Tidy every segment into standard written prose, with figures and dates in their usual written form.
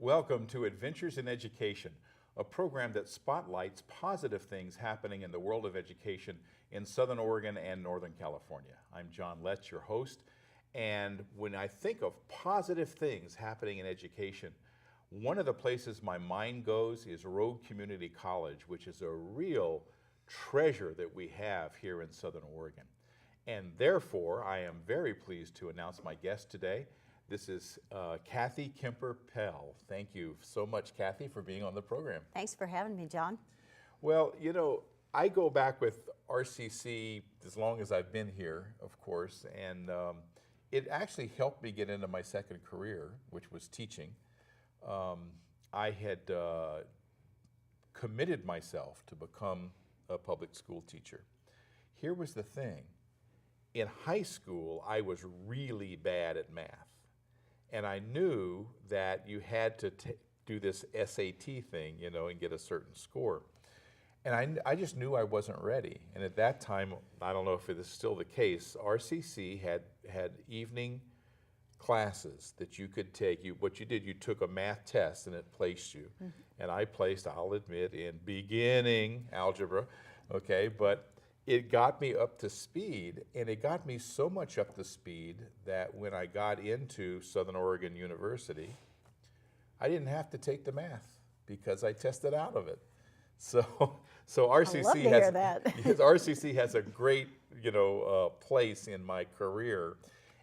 Welcome to Adventures in Education, a program that spotlights positive things happening in the world of education in Southern Oregon and Northern California. I'm John Letts, your host, and when I think of positive things happening in education, one of the places my mind goes is Rogue Community College, which is a real treasure that we have here in Southern Oregon. And therefore, I am very pleased to announce my guest today. This is Kathy Kemper-Pell. Thank you so much, Kathy, for being on the program. Thanks for having me, John. Well, you know, I go back with RCC as long as I've been here, of course, and it actually helped me get into my second career, which was teaching. I had committed myself to become a public school teacher. Here was the thing. In high school, I was really bad at math. And I knew that you had to do this SAT thing, you know, and get a certain score. And I just knew I wasn't ready. And at that time, I don't know if it is still the case, RCC had evening classes that you could take. What you did, you took a math test and it placed you. Mm-hmm. And I placed, I'll admit, in beginning algebra, okay, but it got me up to speed, and it got me so much up to speed that when I got into Southern Oregon University, I didn't have to take the math because I tested out of it. So RCC hear that. RCC has a great, place in my career,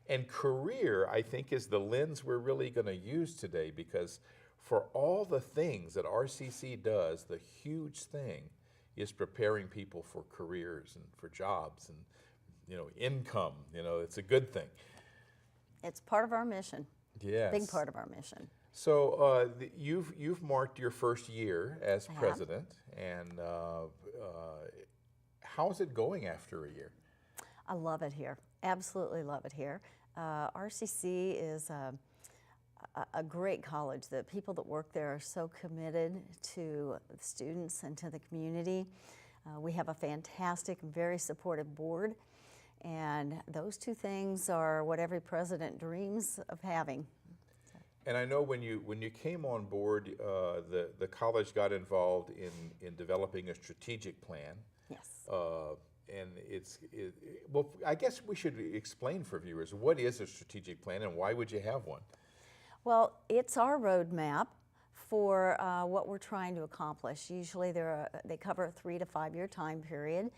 and career I think is the lens we're really going to use today, because for all the things that RCC does, the huge thing is preparing people for careers and for jobs and, income. It's a good thing. It's part of our mission. Yes. Big part of our mission. So you've marked your first year as president, and how is it going after a year? I love it here. Absolutely love it here. RCC is a great college. The people that work there are so committed to the students and to the community. We have a fantastic, very supportive board, and those two things are what every president dreams of having. And I know when you came on board, the college got involved in developing a strategic plan. Yes. And well, I guess we should explain for viewers, what is a strategic plan and why would you have one? Well, it's our roadmap for what we're trying to accomplish. Usually they cover a 3 to 5 year time period,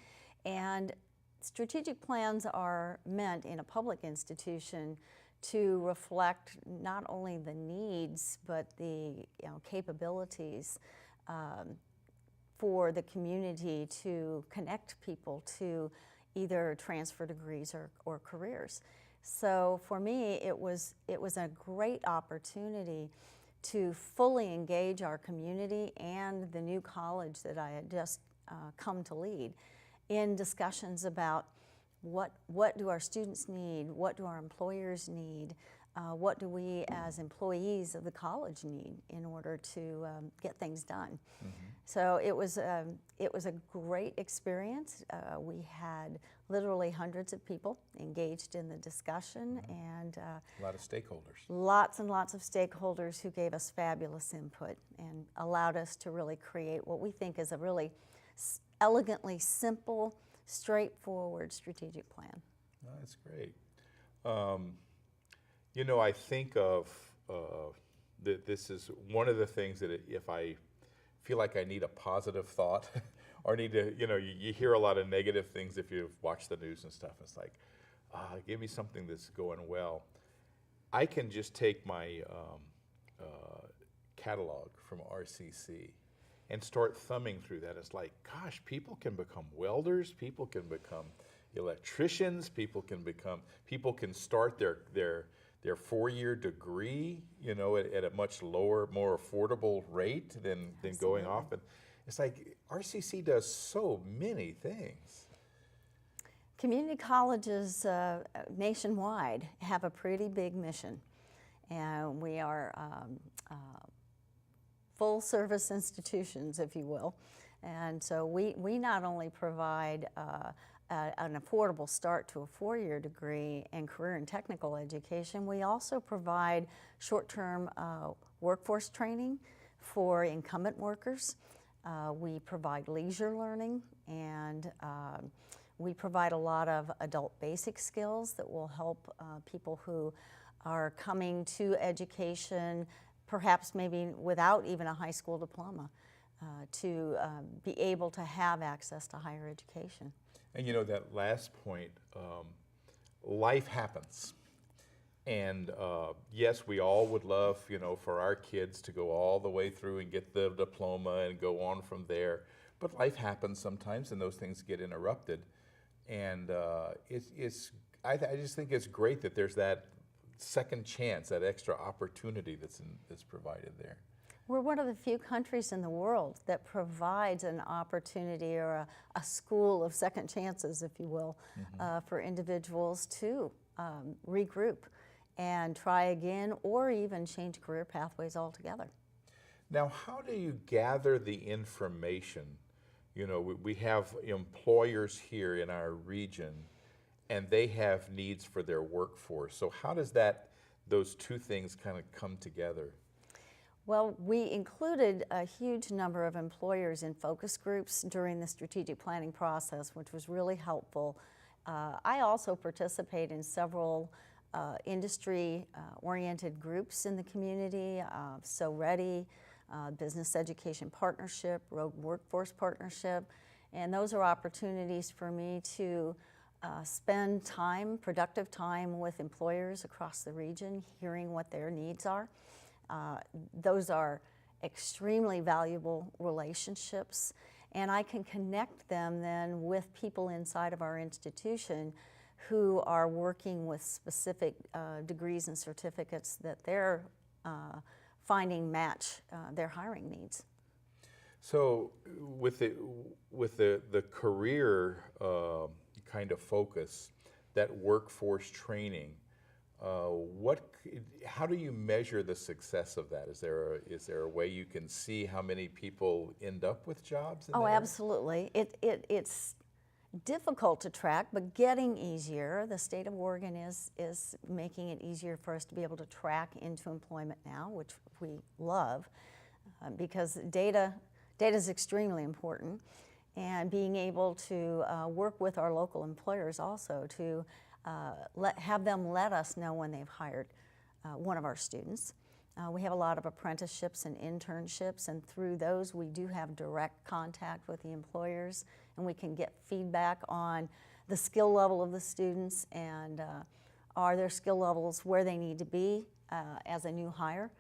and strategic plans are meant in a public institution to reflect not only the needs but the capabilities for the community to connect people to either transfer degrees or careers. So for me, it was a great opportunity to fully engage our community and the new college that I had just come to lead in discussions about what do our students need, what do our employers need, what do we as employees of the college need in order to get things done. Mm-hmm. So it was a great experience. We had literally hundreds of people engaged in the discussion, mm-hmm. and a lot of stakeholders. Lots and lots of stakeholders who gave us fabulous input and allowed us to really create what we think is a really elegantly simple, straightforward strategic plan. Oh, that's great. I think of that this is one of the things that if I feel like I need a positive thought or need to, you hear a lot of negative things if you've watched the news and stuff. It's like, give me something that's going well. I can just take my catalog from RCC and start thumbing through that. It's like, gosh, people can become welders, people can become electricians, people can start their 4-year degree, at a much lower, more affordable rate than going off. And it's like RCC does so many things. Community colleges nationwide have a pretty big mission, and we are full service institutions, if you will. And so we not only provide an affordable start to a 4-year degree in career and technical education, we also provide short-term workforce training for incumbent workers. We provide leisure learning, and we provide a lot of adult basic skills that will help people who are coming to education, perhaps maybe without even a high school diploma, to be able to have access to higher education. And you know, that last point, life happens. And yes, we all would love, you know, for our kids to go all the way through and get the diploma and go on from there. But life happens sometimes, and those things get interrupted. And I just think it's great that there's that second chance, that extra opportunity that's provided there. We're one of the few countries in the world that provides an opportunity or a school of second chances, if you will, for individuals to regroup and try again, or even change career pathways altogether. Now, how do you gather the information? You know, we have employers here in our region, and they have needs for their workforce. So how does those two things kind of come together? Well, we included a huge number of employers in focus groups during the strategic planning process, which was really helpful. I also participate in several industry-oriented groups in the community, So Ready, Business Education Partnership, Road Workforce Partnership, and those are opportunities for me to spend time, productive time with employers across the region, hearing what their needs are. Those are extremely valuable relationships, and I can connect them then with people inside of our institution who are working with specific degrees and certificates that they're finding match their hiring needs. So with the career kind of focus, that workforce training, how do you measure the success of that? Is there a way you can see how many people end up with jobs in that area? Absolutely. It's difficult to track, but getting easier. The state of Oregon is making it easier for us to be able to track into employment now, which we love, because data is extremely important, and being able to work with our local employers also to have them let us know when they've hired one of our students. We have a lot of apprenticeships and internships, and through those we do have direct contact with the employers, and we can get feedback on the skill level of the students and are their skill levels where they need to be as a new hire.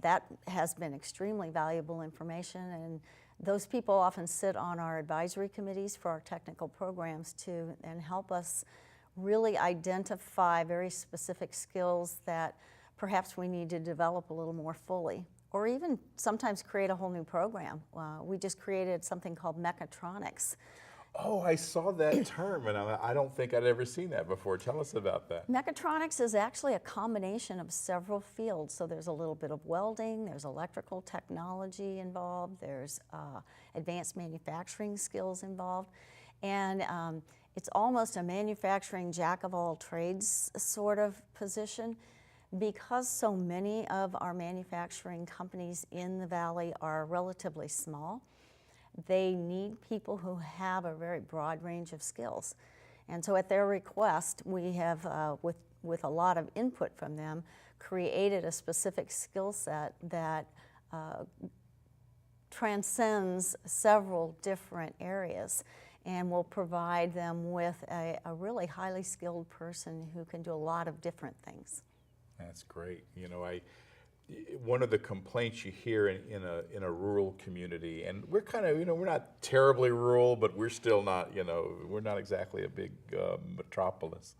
That has been extremely valuable information, and those people often sit on our advisory committees for our technical programs too, and help us really identify very specific skills that perhaps we need to develop a little more fully, or even sometimes create a whole new program. We just created something called mechatronics. Oh, I saw that term, and I don't think I'd ever seen that before. Tell us about that. Mechatronics is actually a combination of several fields. So there's a little bit of welding, there's electrical technology involved, there's advanced manufacturing skills involved, and it's almost a manufacturing jack-of-all-trades sort of position. Because so many of our manufacturing companies in the Valley are relatively small, they need people who have a very broad range of skills. And so at their request, we have, with a lot of input from them, created a specific skill set that transcends several different areas and will provide them with a really highly skilled person who can do a lot of different things. That's great. You know, one of the complaints you hear in a rural community, and we're kind of, you know, we're not terribly rural, but we're still not, you know, we're not exactly a big metropolis,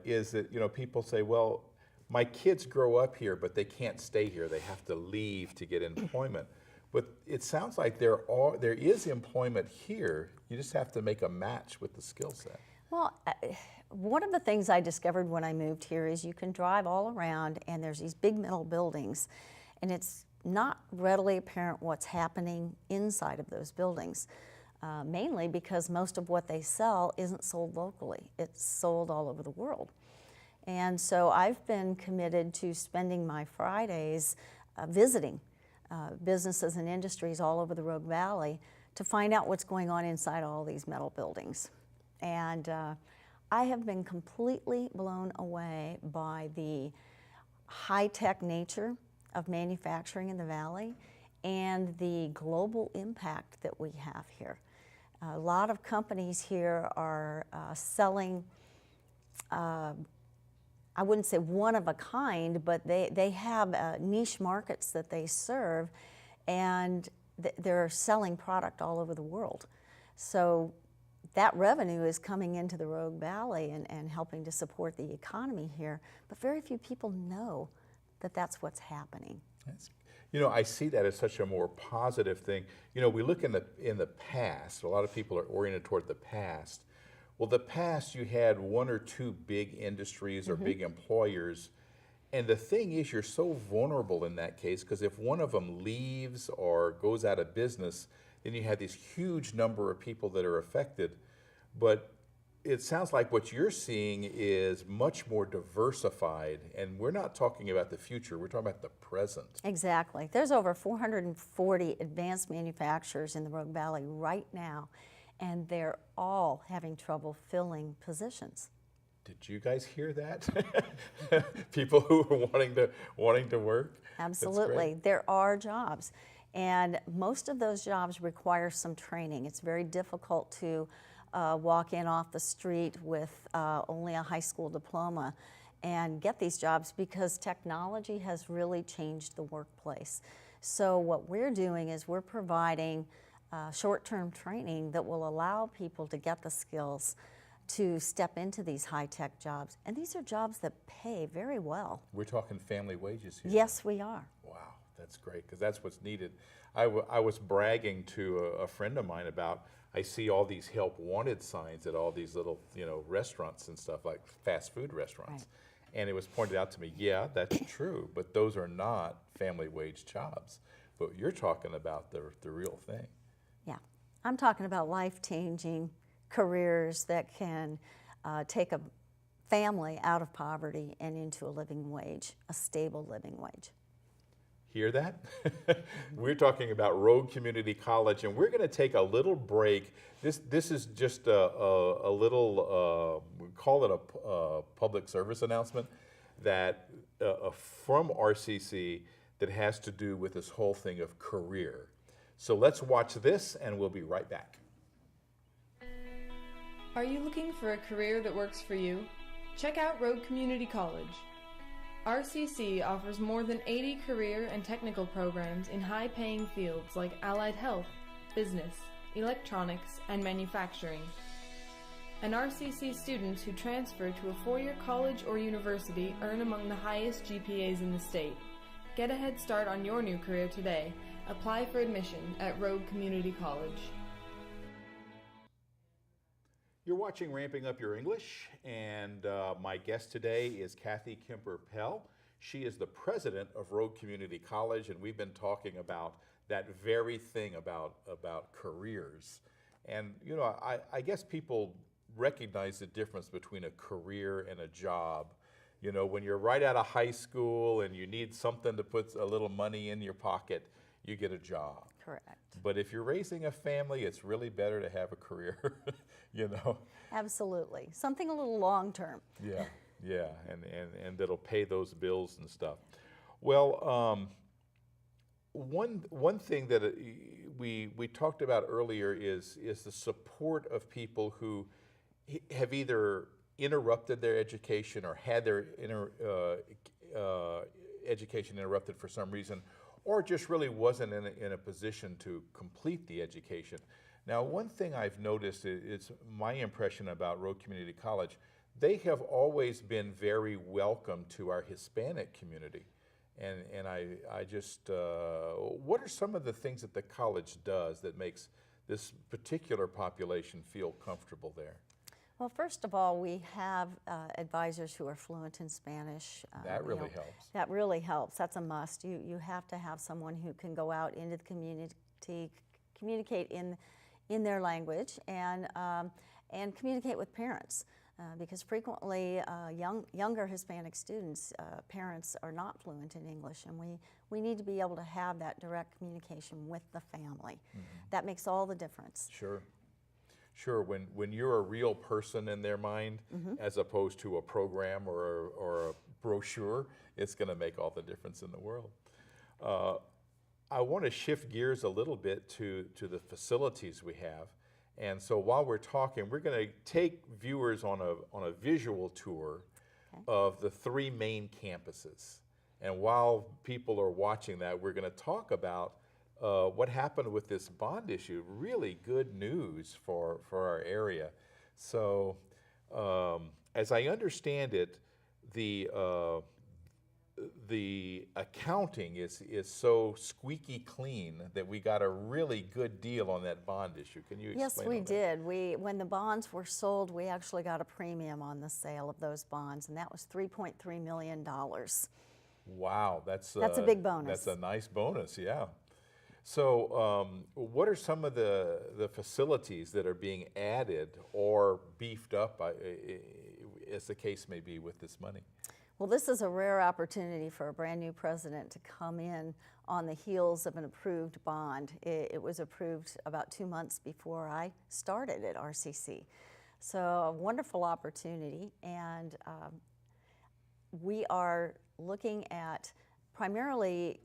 is that, you know, people say, well, my kids grow up here, but they can't stay here. They have to leave to get employment. But it sounds like there is employment here. You just have to make a match with the skill set. Well, one of the things I discovered when I moved here is you can drive all around and there's these big metal buildings, and it's not readily apparent what's happening inside of those buildings, mainly because most of what they sell isn't sold locally. It's sold all over the world. And so I've been committed to spending my Fridays visiting businesses and industries all over the Rogue Valley to find out what's going on inside all these metal buildings. And I have been completely blown away by the high-tech nature of manufacturing in the valley and the global impact that we have here. A lot of companies here are selling, I wouldn't say one of a kind, but they have niche markets that they serve, and they're selling product all over the world. So that revenue is coming into the Rogue Valley and helping to support the economy here, but very few people know that that's what's happening. You know, I see that as such a more positive thing. You know, we look in the past, a lot of people are oriented toward the past. Well, the past, you had one or two big industries or big employers, and the thing is, you're so vulnerable in that case, because if one of them leaves or goes out of business, then you have this huge number of people that are affected. But it sounds like what you're seeing is much more diversified, and we're not talking about the future, we're talking about the present. Exactly. There's over 440 advanced manufacturers in the Rogue Valley right now, and they're all having trouble filling positions. Did you guys hear that? People who are wanting to work? Absolutely. There are jobs, and most of those jobs require some training. It's very difficult to walk in off the street with only a high school diploma and get these jobs, because technology has really changed the workplace. So what we're doing is we're providing short-term training that will allow people to get the skills to step into these high-tech jobs. And these are jobs that pay very well. We're talking family wages here. Yes, we are. Wow, that's great, because that's what's needed. I was bragging to a friend of mine about, I see all these help wanted signs at all these little, you know, restaurants and stuff, like fast food restaurants. Right. And it was pointed out to me, yeah, that's true, but those are not family wage jobs. But you're talking about the real thing. Yeah, I'm talking about life-changing careers that can take a family out of poverty and into a living wage, a stable living wage. Hear that? We're talking about Rogue Community College, and we're going to take a little break. This is just a little, we call it a public service announcement that from RCC that has to do with this whole thing of career. So let's watch this, and we'll be right back. Are you looking for a career that works for you? Check out Rogue Community College. RCC offers more than 80 career and technical programs in high-paying fields like allied health, business, electronics, and manufacturing. And RCC students who transfer to a four-year college or university earn among the highest GPAs in the state. Get a head start on your new career today. Apply for admission at Rogue Community College. You're watching Ramping Up Your English, and my guest today is Kathy Kemper-Pell. She is the president of Rogue Community College, and we've been talking about that very thing about careers. And you know, I guess people recognize the difference between a career and a job. You know, when you're right out of high school and you need something to put a little money in your pocket, you get a job. Correct. But if you're raising a family, it's really better to have a career, you know? Absolutely. Something a little long-term. Yeah, and that'll pay those bills and stuff. Well, one thing that we talked about earlier is the support of people who have either interrupted their education or had their education interrupted for some reason, or just really wasn't in a position to complete the education. Now, one thing I've noticed is my impression about Rogue Community College, they have always been very welcome to our Hispanic community. And I just, what are some of the things that the college does that makes this particular population feel comfortable there? Well, first of all, we have advisors who are fluent in Spanish. That really helps. That really helps. That's a must. You have to have someone who can go out into the community, communicate in their language, and communicate with parents. because frequently younger Hispanic students, parents are not fluent in English, and we need to be able to have that direct communication with the family. That makes all the difference. Sure. Sure, when you're a real person in their mind, as opposed to a program or a brochure, it's going to make all the difference in the world. I want to shift gears a little bit to the facilities we have. And so while we're talking, we're going to take viewers on a visual tour of the 3 main campuses. And while people are watching that, we're going to talk about what happened with this bond issue. Really good news for our area. So as I understand it, the accounting is so squeaky clean that we got a really good deal on that bond issue. Can you explain Yes, we that? did. When the bonds were sold, we actually got a premium on the sale of those bonds, and that was $3.3 million. Wow, that's a big bonus. That's a nice bonus, yeah. So what are some of the facilities that are being added or beefed up, as the case may be, with this money? Well, this is a rare opportunity for a brand new president to come in on the heels of an approved bond. It was approved about 2 months before I started at RCC. So a wonderful opportunity, and we are looking at primarily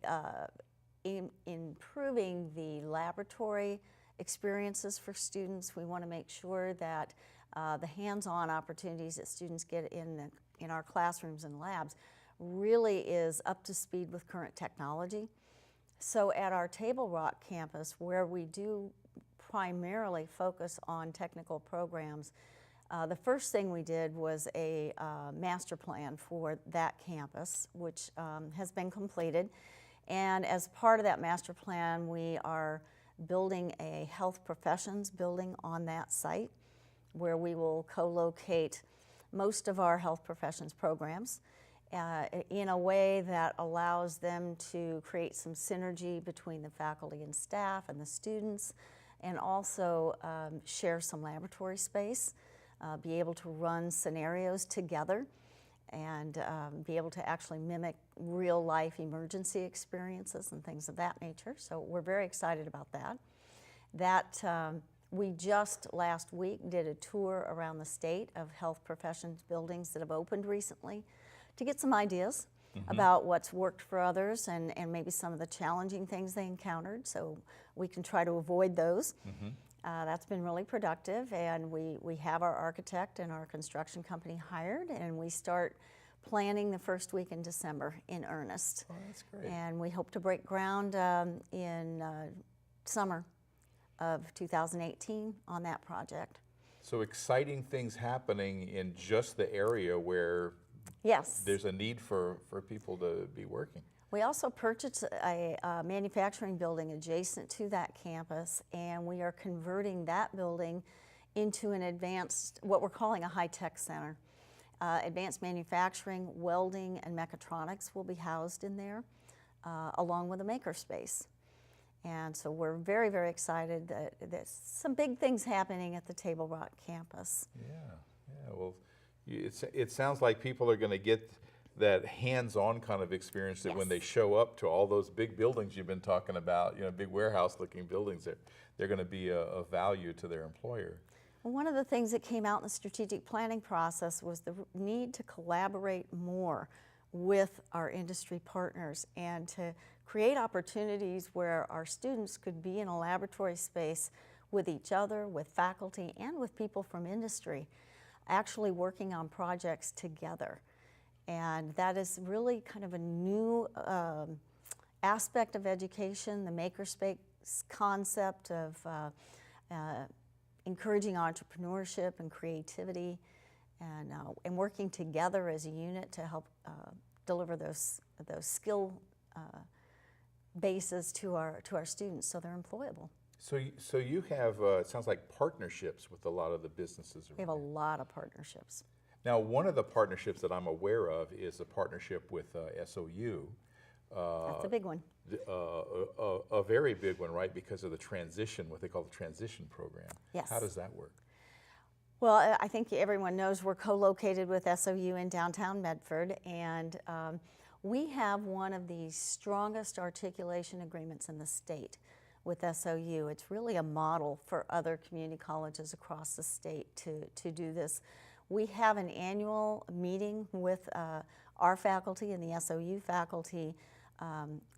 improving the laboratory experiences for students. We want to make sure that the hands-on opportunities that students get in our classrooms and labs really is up to speed with current technology. So at our Table Rock campus, where we do primarily focus on technical programs, the first thing we did was a master plan for that campus, which has been completed. And as part of that master plan, we are building a health professions building on that site, where we will co-locate most of our health professions programs in a way that allows them to create some synergy between the faculty and staff and the students, and also share some laboratory space, be able to run scenarios together, and be able to actually mimic real-life emergency experiences and things of that nature. So we're very excited about that. We just last week did a tour around the state of health professions buildings that have opened recently to get some ideas about what's worked for others and maybe some of the challenging things they encountered, so we can try to avoid those. That's been really productive, and we have our architect and our construction company hired, and we start planning the first week in December in earnest. Oh, that's great. And we hope to break ground in summer of 2018 on that project. So exciting things happening in just the area where Yes. there's a need for people to be working. We also purchased a manufacturing building adjacent to that campus, and we are converting that building into an advanced, what we're calling a high-tech center. Advanced manufacturing, welding, and mechatronics will be housed in there, along with a makerspace. And so we're very, very excited that there's some big things happening at the Table Rock campus. Yeah. Well, it sounds like people are going to get that hands-on kind of experience that when they show up to all those big buildings you've been talking about, big warehouse-looking buildings, they're going to be of value to their employer. Well, one of the things that came out in the strategic planning process was the need to collaborate more with our industry partners and to create opportunities where our students could be in a laboratory space with each other, with faculty, and with people from industry, actually working on projects together. And that is really kind of a new aspect of education, the makerspace concept of encouraging entrepreneurship and creativity, and working together as a unit to help deliver those skill bases to our students so they're employable. So you have, it sounds like, partnerships with a lot of the businesses around We have a here. lot of partnerships. Now, one of the partnerships that I'm aware of is a partnership with SOU. That's a big one. A very big one, right? Because of the transition, what they call the transition program. Yes. How does that work? Well, I think everyone knows we're co-located with SOU in downtown Medford, and we have one of the strongest articulation agreements in the state with SOU. It's really a model for other community colleges across the state to do this. We have an annual meeting with our faculty and the SOU faculty.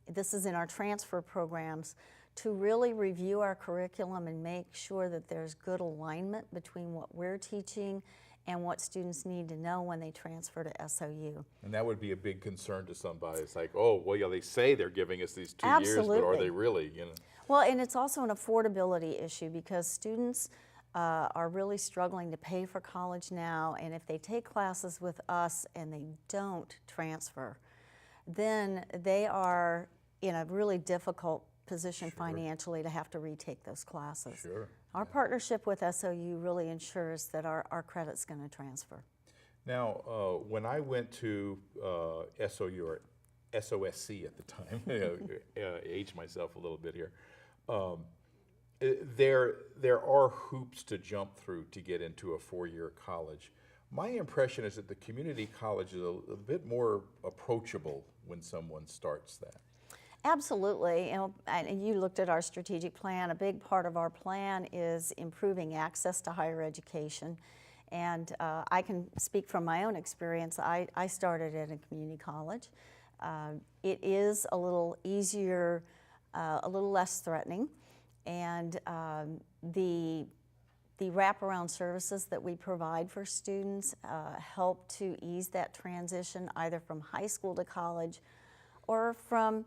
This is in our transfer programs, to really review our curriculum and make sure that there's good alignment between what we're teaching and what students need to know when they transfer to SOU. And that would be a big concern to somebody. It's like, oh, well, yeah, they say they're giving us these 2 years, but are they really, you know? Well, and it's also an affordability issue because students are really struggling to pay for college now, and if they take classes with us and they don't transfer, then they are in a really difficult position financially to have to retake those classes. Sure. Our partnership with SOU really ensures that our credit's going to transfer. Now, when I went to SOU, or SOSC at the time, aged myself a little bit here, there are hoops to jump through to get into a 4-year college. My impression is that the community college is a bit more approachable when someone starts that. Absolutely. And you looked at our strategic plan. A big part of our plan is improving access to higher education. And I can speak from my own experience. I started at a community college. It is a little easier, a little less threatening. And the wraparound services that we provide for students help to ease that transition either from high school to college or from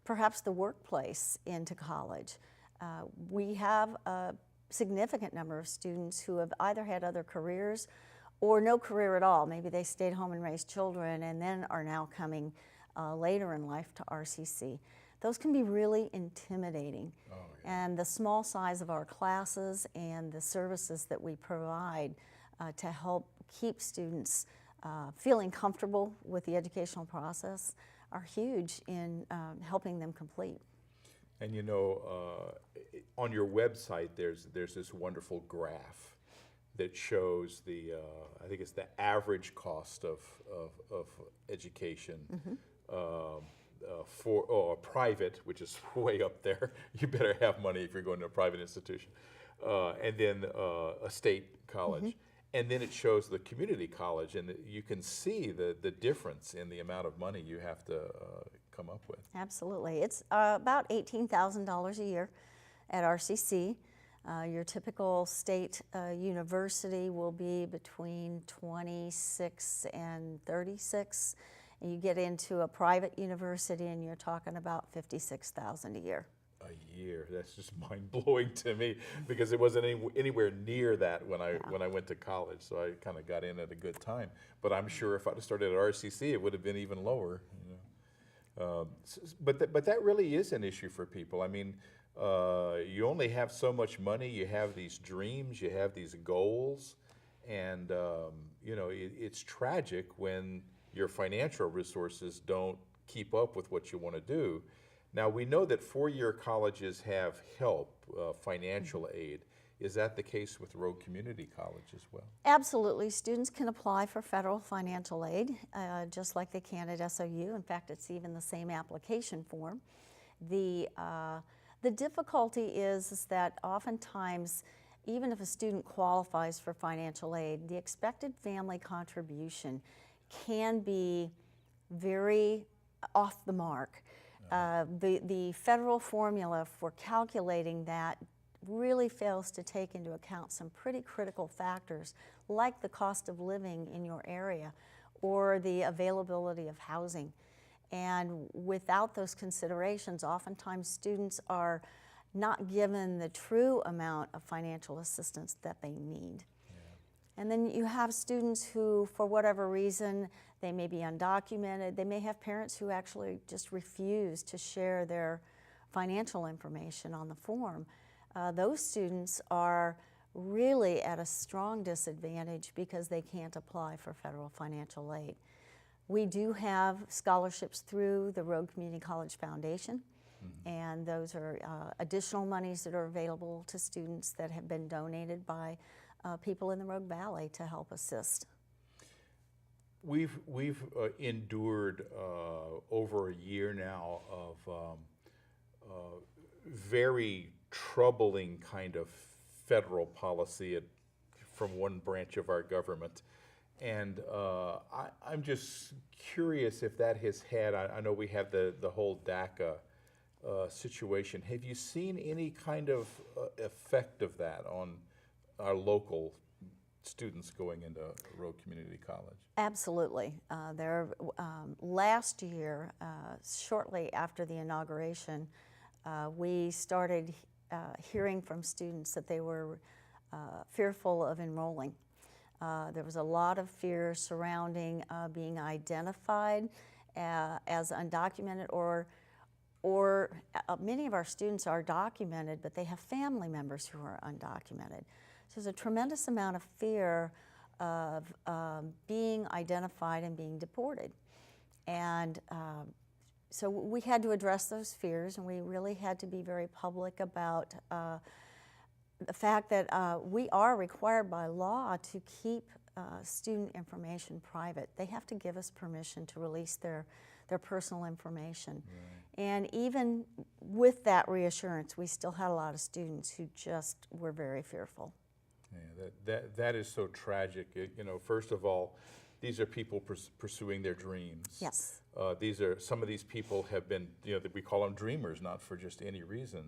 perhaps the workplace into college. We have a significant number of students who have either had other careers or no career at all. Maybe they stayed home and raised children and then are now coming later in life to RCC. Those can be really intimidating. Oh, yeah. And the small size of our classes and the services that we provide to help keep students feeling comfortable with the educational process are huge in helping them complete. And you know, on your website, there's this wonderful graph that shows the, I think it's the average cost of education. Mm-hmm. For private, which is way up there. You better have money if you're going to a private institution. And then a state college. Mm-hmm. And then it shows the community college, and you can see the difference in the amount of money you have to come up with. Absolutely. It's about $18,000 a year at RCC. Your typical state university will be between 26 and 36. And you get into a private university and you're talking about $56,000 a year. A year, that's just mind-blowing to me because it wasn't anywhere near that when I went to college, so I kind of got in at a good time. But I'm sure if I'd have started at RCC, it would have been even lower. You know? But that really is an issue for people. I mean, you only have so much money, you have these dreams, you have these goals, and you know, it's tragic when your financial resources don't keep up with what you want to do. Now, we know that 4-year colleges have help, financial aid. Is that the case with Rogue Community College as well? Absolutely. Students can apply for federal financial aid, just like they can at SOU. In fact, it's even the same application form. The difficulty is that oftentimes, even if a student qualifies for financial aid, the expected family contribution can be very off the mark. The federal formula for calculating that really fails to take into account some pretty critical factors like the cost of living in your area or the availability of housing. And without those considerations, oftentimes students are not given the true amount of financial assistance that they need. And then you have students who, for whatever reason, they may be undocumented. They may have parents who actually just refuse to share their financial information on the form. Those students are really at a strong disadvantage because they can't apply for federal financial aid. We do have scholarships through the Rogue Community College Foundation, and those are additional monies that are available to students that have been donated by people in the Rogue Valley to help assist. We've endured over a year now of very troubling kind of federal policy from one branch of our government. And I'm just curious if that has had, I know we have the whole DACA situation. Have you seen any kind of effect of that on our local students going into Rogue Community College? Absolutely. Last year, shortly after the inauguration, we started hearing from students that they were fearful of enrolling. There was a lot of fear surrounding being identified as undocumented, or many of our students are documented, but they have family members who are undocumented. So there's a tremendous amount of fear of being identified and being deported. And so we had to address those fears, and we really had to be very public about the fact that we are required by law to keep student information private. They have to give us permission to release their personal information. Right. And even with that reassurance, we still had a lot of students who just were very fearful. Yeah, that is so tragic. You know, first of all, these are people pursuing their dreams. Yes. Some of these people have been, you know, we call them dreamers, not for just any reason.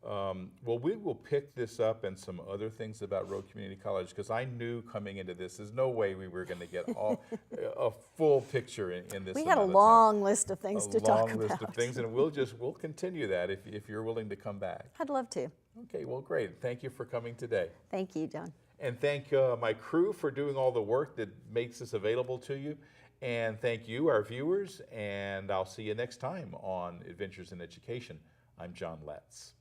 Well, we will pick this up and some other things about Rogue Community College, because I knew coming into this, there's no way we were going to get a full picture in this. We had a long list of things to talk about. A long list of things, and we'll continue that if you're willing to come back. I'd love to. Okay, well, great. Thank you for coming today. Thank you, John. And thank my crew for doing all the work that makes this available to you. And thank you, our viewers, and I'll see you next time on Adventures in Education. I'm John Letts.